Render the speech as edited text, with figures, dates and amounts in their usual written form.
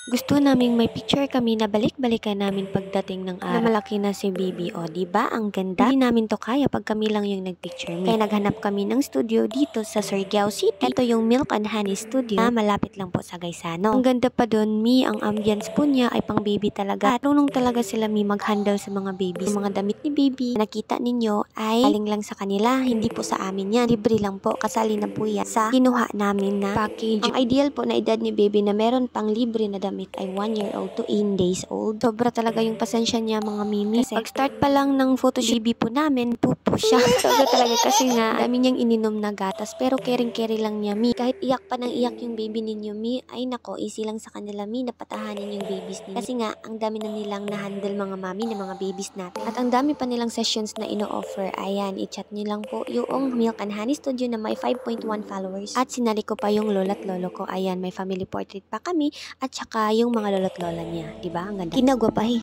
Gusto naming may picture kami na balik-balikan namin pagdating ng araw na malaki na si baby. O, diba? Ang ganda. Hindi namin to kaya pag kami lang yung nagpicture. Kaya naghanap kami ng studio dito sa Surigao City. Ito yung Milk and Honey Studio na malapit lang po sa Gaisano. Ang ganda pa doon, Mi. Ang ambience po niya ay pang baby talaga. At marunong talaga sila, Mi, mag-handle sa mga babies. Yung mga damit ni baby na nakita ninyo ay galing lang sa kanila. Hindi po sa amin yan. Libre lang po. Kasali na po yan sa kinuha namin na package. Ang ideal po na edad ni baby na meron pang libre na damit ay 1 year old to 8 days old. Sobra talaga yung pasensya niya, mga mimi. Kasi pag-start pa lang ng photoshoot po namin, pupo siya. Sobra talaga kasi nga, dami niyang ininom na gatas. Pero caring-carry lang niya, mi. Kahit iyak pa ng iyak yung baby ninyo, mi, ay nako, easy lang sa kanila, mi, napatahanin yung babies ninyo. Kasi nga, ang dami na nilang na-handle mga mami ng mga babies natin. At ang dami pa nilang sessions na ino-offer. Ayan, i-chat niyo lang po yung Milk and Honey Studio na may 5.1 followers. At sinali ko pa yung lola't lolo ko. Ayan, may family portrait pa kami. At saka yung mga lolo't lola niya. Diba? Ang ganda. Kinagwapahi.